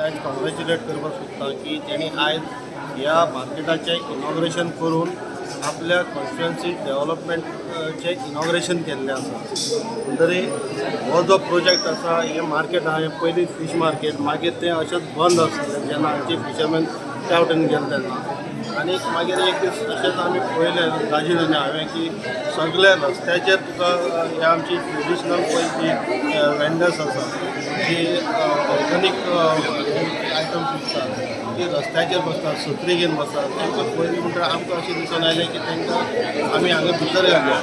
आज कॉंग्रॅच्युलेट करपाक सोदता की तेणी आयज ह्या मार्केटाचें इनॉग्रेशन करून आपल्या कॉन्स्टिट्युएन्सी डेव्हलपमेंटचें इनॉग्रेशन केल्लें आसा. तरी हो जो प्रोजेक्ट आसा हें मार्केट आहा हें पयलीं फीश मार्केट मागीर तें अशेंच बंद आसलें जेन्ना हांगचे फिशरमॅन त्या वटेन गेले तेन्ना. आनी मागीर एक दीस अशेंच आमी पळयलें दाजीन आनी हांवें की सगळे रस्त्याचेर तुका हे आमची ट्रेडिशनल पळय जी वेंडर्स आसा जी ऑर्गॅनीक आयटम्स विकतात ती रस्त्याचेर बसतात सत्री घेवन बसतात. तांकां पळयलें म्हणटकीर आमकां अशें दिसून आयलें की तांकां आमी हांगा भितर घालया.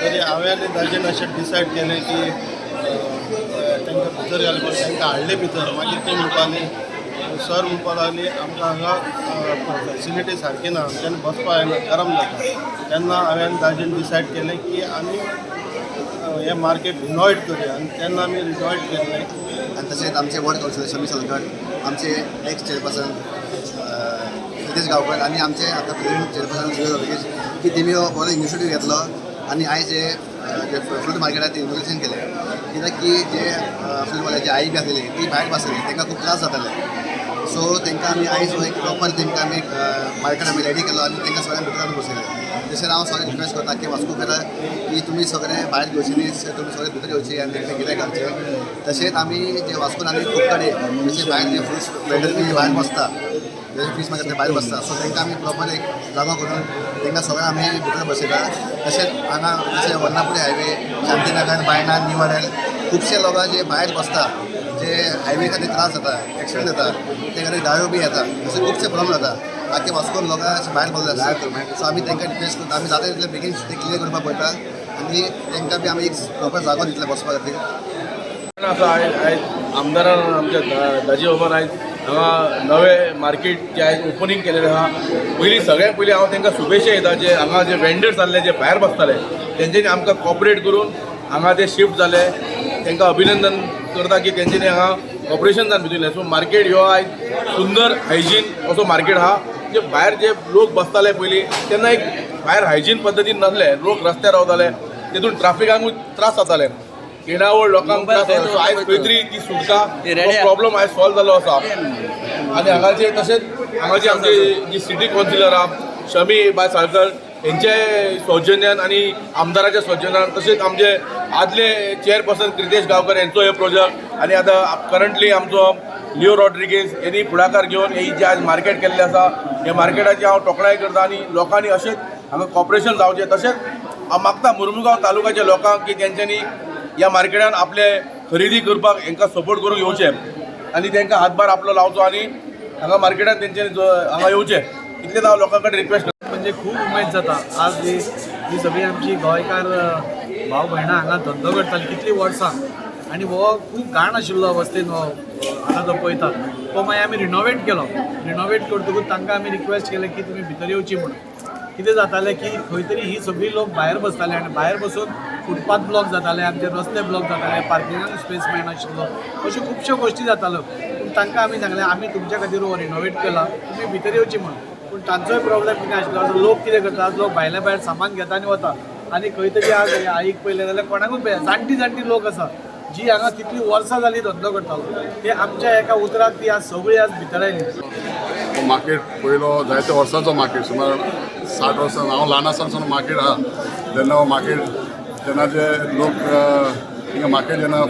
तरी हांवें आनी दाजीन अशें डिसायड केलें की तांकां भितर घालपाक तांकां हाडलें भितर. मागीर ती म्हणपाली सर म्हणपाक लागली आमकां हांगा फॅसिलिटी सारकी ना आमच्यान बसपाक येना गरम जाता. तेन्ना हांवें दाजीन डिसायड केलें की आमी हें मार्केट रिनोवेट करुया आनी तेन्ना आमी रिनोवेट केल्लें. आणि तसेच आमचे वॉर्ड काउन्सिलर शमी सलकर, आमचे एक्स चेअरपर्सन नितेश गांवकर आणि आमचे आता प्रेसिडेंट चेअरपर्सन सुरेश गांवकर की तेमी हो बरो इनिशिएटीव घेतलो आणि आयज जे फ्रूट मार्केट आहे ते इनोग्रेशन केलें. कित्याक की जे फ्रूटवाल्याची आई बी आसलेली ती भायर बसलेली तांकां खूब त्रास जाताले. सो तांकां आमी आयज एक प्रॉपर तांकां आमी मार्केट आमी रेडी केलो आनी तांकां सगळ्यांक भितर बसयले. जशें हांव सगळ्यांक रिक्वेस्ट करता की वास्कोकारां की तुमी सगळे भायर घेवची न्ही, तुमी सगळे भितर येवची आनी तांकां गिरायक घालचें. तशेंच आमी जे वास्कोन आनी खूब कडेन जशें भायर जे फ्रूट्स वेंडर बी भायर बसता जशें फीश मार्केट भायर बसता सो तांकां आमी प्रॉपर एक जागो करून तांकां सगळ्यांक आमी भितर बसयता. तशेंच हांगा जशें Varnapuri highway, Shantinagar, Baina, new model खुबशे लोकां जे भायर बसता जे हायवे खातीर त्रास जाता, एक्सिडेंट जाता, ते खातीर गायो बी येता, अशे खुबशे प्रॉब्लम जाता. आख्खे वास्कोन लोकां भायर बसले आसता. सो आमी तांकां रिक्वेस्ट करता आमी जाता तितले बेगीन ते क्लियर करपाक पळयता आनी तांकां बी आमी एक प्रॉपर जागो दितले बसपा खातीर. आयज आमदारान आमच्या दाजी बाबान आयज हांगा नवें मार्केट जे आयज ओपनिंग केलेलें आहा. पयलीं सगळ्यांत पयलीं हांव तांकां शुभेच्छा दिता जे हांगा जे वेंडर्स जाल्ले जे भायर बसताले तेंच्यांनी आमकां कॉपरेट करून हांगा ते शिफ्ट जाले. तांकां अभिनंदन करता की तेंच्यांनी हांगा कॉपरेशन जावन भितरलें. सो मार्केट ह्यो आयज सुंदर हायजीन असो मार्केट आहा. जे भायर जे लोक बसताले पयलीं तेन्ना एक भायर हायजीन पद्दतीन नासले, लोक रस्त्यार रावताले तेतून ट्राफिकांकूय त्रास जाताले, येणावळ लोकांक त्रास जाताले. सो आयज खंय तरी ती सुटका प्रॉब्लम आयज सॉल्व जालो आसा. आनी हांगाचे तशेंच हांगाची आमची जी सिटी कावन्सिलर आहा शमी बाय साळकर हेंचे सौजन्यान आनी आमदाराच्या सौजन्यान तशेंच आमचे आदले चेअरपर्सन क्रितेश गांवकर यांचो हे प्रोजेक्ट आनी आतां करंटली आमचो लिओ रॉड्रिगेज यांनी फुडाकार घेवन हे जे आज मार्केट केल्लें आसा हे मार्केटाची हांव तोखणाय करता आनी लोकांनी अशेंच हांगा कॉपरेशन जावचें. तशेंच हांव मागता मुर्मुगांव तालुक्याच्या लोकांक की तेंच्यांनी ह्या मार्केटान आपले खरेदी करपाक हांकां सपोर्ट करूंक येवचें आनी तांकां हातभार आपलो लावचो आनी हांगा मार्केटान तेंच्यांनी हांगा येवचें इतलेंच हांव लोकां कडेन रिक्वेस्ट करता. म्हणजे खूप उमेद जाता आज ही सगळी आमची गोंयकार भाव भयणां हांगा धंदो करताली कितलीं वर्सां आनी हो खूब घाण आशिल्लो अवस्थेन हो हांगा जो पळयतात तो मागीर आमी रिनोवेट केलो. रिनोवेट करतकूच तांकां आमी रिक्वेस्ट केलें की तुमी भितर येवची म्हणून. कितें जातालें की खंय तरी ही सगळीं लोक भायर बसताले आनी भायर बसून फुटपाथ ब्लॉक जाताले, आमचे रस्ते ब्लॉक जाताले, पार्किंगाक स्पेस मेळनाशिल्लो, अश्यो खुबश्यो गोश्टी जाताल्यो. पूण तांकां आमी सांगलें आमी तुमच्या खातीर हो रिनोवेट केला तुमी भितर येवची म्हणून. पूण तांचोय प्रॉब्लेम कितें आशिल्लो लोक कितें करतात लोक भायल्या भायर सामान घेता आनी वता आनी खंय तरी आज आईक पयलें जाल्यार कोणाकूच पळय जाणटी लोक आसा जी हांगा कितलीं वर्सां जालीं धंदो करतालो ते आमच्या एका उतराक ती आज सगळीं आज भितर आयली. मार्केट पयलो जायते वर्सांचो मार्केट सुमार 60 वर्सां हांव ल्हान आसतना मार्केट आहा तेन्ना हो मार्केट तेन्ना जे लोक हिंगा मार्केट जेन्ना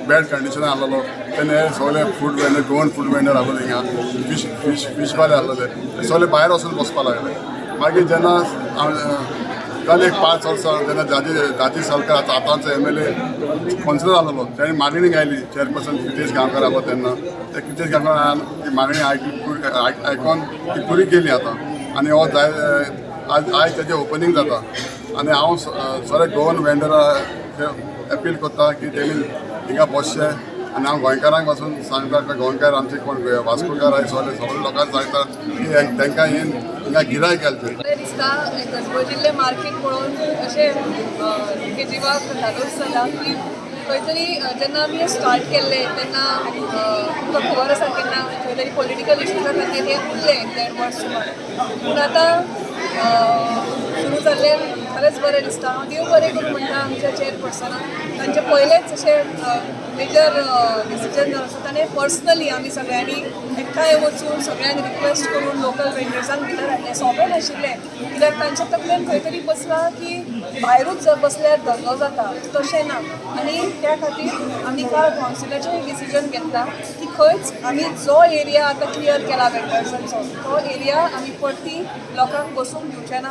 बॅड कंडिशन आहलोलो तेन्ना हे सगळे food vendor Goan food vendor आहलोले हिंगा फीशवाले आहलोले ते सगळे भायर वचून बसपा लागले. मागीर जेन्ना जाली एक 5 वर्सां जेन्ना दाजी सलकर आतांचो MLA कावन्सिलर आहलोलो ताणें मागणी घायली चेअरपर्सन क्रितेश गांवकर आहलो तेन्ना ते क्रितेश गांवकरान ती मागणी आयकून ती पुरी केली आतां आनी हो आयज तेजें ओपनिंग जाता. आनी हांव सगळे गोवन वेंडर अपील करता की तेणी हिंगा बसचें आनी हांव गोंयकारांक वचून सांगता की गोंयकार आमचे कोण वास्कोकार आय सगळे लोकांक सांगता की तांकां हिंगा गिरायक घालचें. बरें दिसता गजबजिल्लें मार्केट पळोवन अशें तुमगे जिवाक धादोस जाला की खंय तरी जेन्ना आमी स्टार्ट केल्लें तेन्ना तुमकां खबर आसा केन्ना खंय तरी पॉलिटिकल इश्यूजा खातीर हें उरलें 1.5 वर्स सुमार. पूण आतां सुरू जाल्लें खरेंच बरें दिसता. हांव देव बरें करूं म्हणटा आमच्या चेअरपर्सनाक तांचे पयलेच अशें मेजर डिसिजन आसा ताणें पर्सनली आमी सगळ्यांनी एकठांय वचून सगळ्यांनी रिक्वेस्ट करून लोकल वेंडर्सांक भितर हाडलें. सोंपें नाशिल्लें कित्याक तांच्या तकलेन खंय तरी बसलां की भायरूच बसल्यार धंदो जाता, तशें ना. आनी त्या खातीर आमी काल कावन्सिलाचें एक डिसिजन घेतला की खंयच आमी जो एरिया आतां क्लियर केला वेंडर्सांचो तो एरिया आमी परती लोकांक बसूंक दिवचे ना